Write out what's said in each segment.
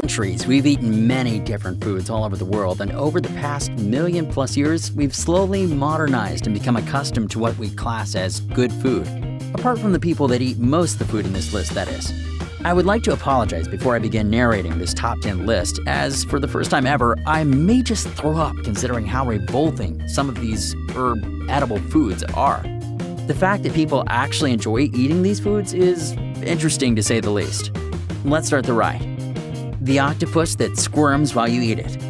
centuries, we've eaten many different foods all over the world, and over the past million-plus years, we've slowly modernized and become accustomed to what we class as good food. Apart from the people that eat most of the food in this list, that is. I would like to apologize before I begin narrating this top 10 list, as for the first time ever, I may just throw up considering how revolting some of these edible foods are. The fact that people actually enjoy eating these foods is interesting to say the least. Let's start the ride. The octopus that squirms while you eat it.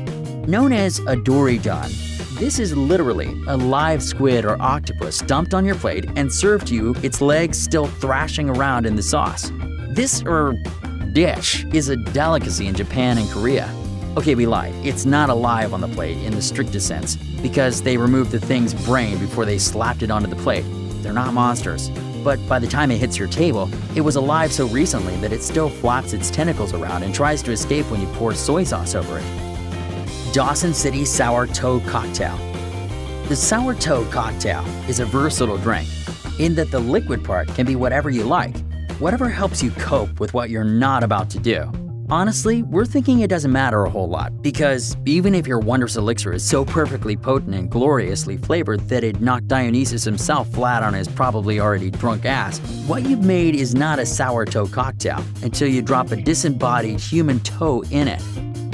Known as a dory-don, this is literally a live squid or octopus dumped on your plate and served to you, its legs still thrashing around in the sauce. This dish is a delicacy in Japan and Korea. Okay, we lied. It's not alive on the plate in the strictest sense, because they removed the thing's brain before they slapped it onto the plate. They're not monsters. But by the time it hits your table, it was alive so recently that it still flaps its tentacles around and tries to escape when you pour soy sauce over it. Dawson City Sour Toe Cocktail. The sour toe cocktail is a versatile drink in that the liquid part can be whatever you like, whatever helps you cope with what you're not about to do. Honestly, we're thinking it doesn't matter a whole lot, because even if your wondrous elixir is so perfectly potent and gloriously flavored that it knocked Dionysus himself flat on his probably already drunk ass, what you've made is not a sour toe cocktail until you drop a disembodied human toe in it.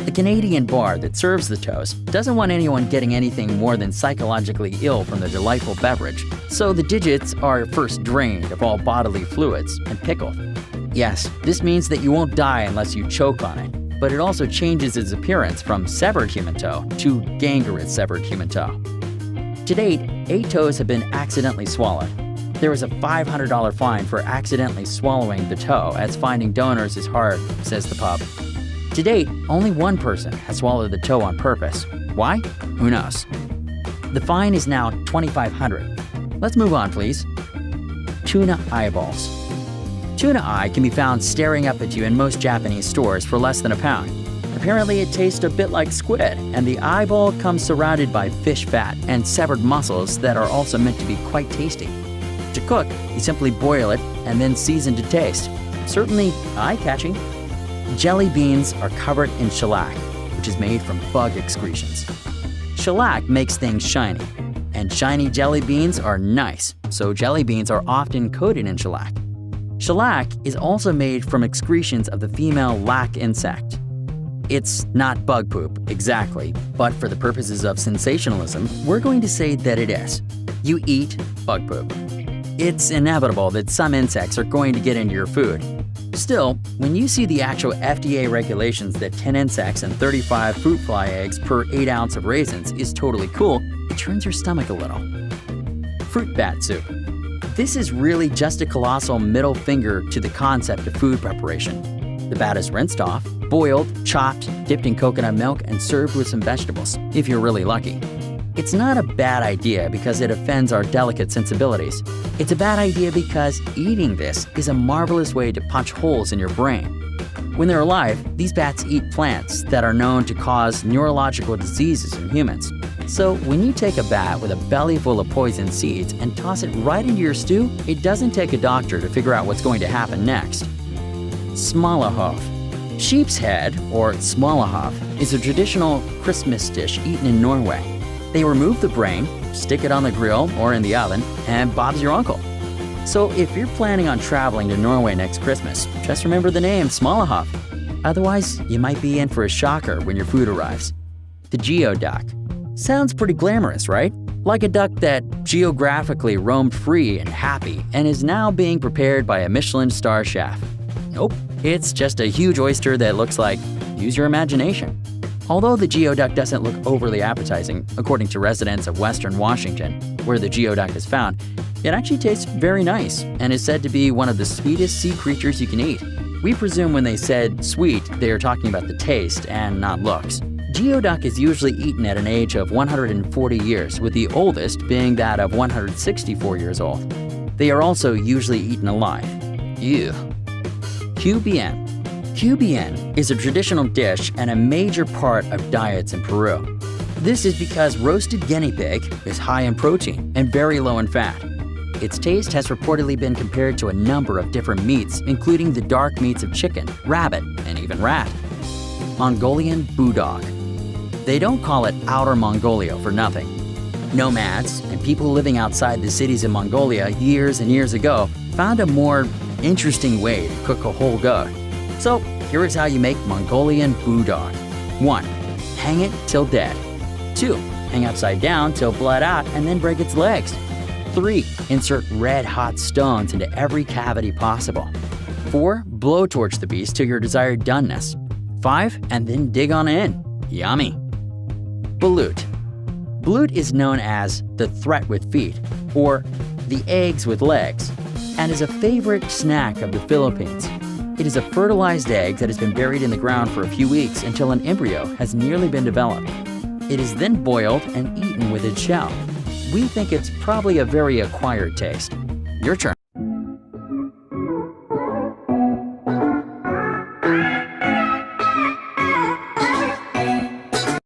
The Canadian bar that serves the toes doesn't want anyone getting anything more than psychologically ill from the delightful beverage, so the digits are first drained of all bodily fluids and pickled. Yes, this means that you won't die unless you choke on it, but it also changes its appearance from severed human toe to gangrenous severed human toe. To date, 8 toes have been accidentally swallowed. There is a $500 fine for accidentally swallowing the toe, as finding donors is hard, says the pub. To date, only one person has swallowed the toe on purpose. Why? Who knows? The fine is now $2,500. Let's move on, please. Tuna eyeballs. Tuna eye can be found staring up at you in most Japanese stores for less than £1. Apparently it tastes a bit like squid, and the eyeball comes surrounded by fish fat and severed muscles that are also meant to be quite tasty. To cook, you simply boil it and then season to taste. Certainly eye-catching. Jelly beans are covered in shellac, which is made from bug excretions. Shellac makes things shiny, and shiny jelly beans are nice, so jelly beans are often coated in shellac. Shellac is also made from excretions of the female lac insect. It's not bug poop, exactly, but for the purposes of sensationalism, we're going to say that it is. You eat bug poop. It's inevitable that some insects are going to get into your food. Still, when you see the actual FDA regulations that 10 insects and 35 fruit fly eggs per 8 ounce of raisins is totally cool, it turns your stomach a little. Fruit bat soup. This is really just a colossal middle finger to the concept of food preparation. The bat is rinsed off, boiled, chopped, dipped in coconut milk, and served with some vegetables, if you're really lucky. It's not a bad idea because it offends our delicate sensibilities. It's a bad idea because eating this is a marvelous way to punch holes in your brain. When they're alive, these bats eat plants that are known to cause neurological diseases in humans. So when you take a bat with a belly full of poison seeds and toss it right into your stew, it doesn't take a doctor to figure out what's going to happen next. Smalahove. Sheep's head, or smalahove, is a traditional Christmas dish eaten in Norway. They remove the brain, stick it on the grill or in the oven, and Bob's your uncle. So if you're planning on traveling to Norway next Christmas, just remember the name Smalahove. Otherwise, you might be in for a shocker when your food arrives. The geoduck. Sounds pretty glamorous, right? Like a duck that geographically roamed free and happy and is now being prepared by a Michelin star chef. Nope, it's just a huge oyster that looks like, use your imagination. Although the geoduck doesn't look overly appetizing, according to residents of Western Washington, where the geoduck is found, it actually tastes very nice and is said to be one of the sweetest sea creatures you can eat. We presume when they said sweet, they are talking about the taste and not looks. Geoduck is usually eaten at an age of 140 years, with the oldest being that of 164 years old. They are also usually eaten alive. Ew. QBN. QBN is a traditional dish and a major part of diets in Peru. This is because roasted guinea pig is high in protein and very low in fat. Its taste has reportedly been compared to a number of different meats, including the dark meats of chicken, rabbit, and even rat. Mongolian Bulldog. They don't call it Outer Mongolia for nothing. Nomads and people living outside the cities of Mongolia years and years ago found a more interesting way to cook a whole goat. So here is how you make Mongolian Bulldog. 1. Hang it till dead. 2. Hang upside down till bled out and then break its legs. 3. Insert red-hot stones into every cavity possible. 4. Blowtorch the beast to your desired doneness. 5. And then dig on in. Yummy. Balut. Balut is known as the threat with feet, or the eggs with legs, and is a favorite snack of the Philippines. It is a fertilized egg that has been buried in the ground for a few weeks until an embryo has nearly been developed. It is then boiled and eaten with its shell. We think it's probably a very acquired taste. Your turn.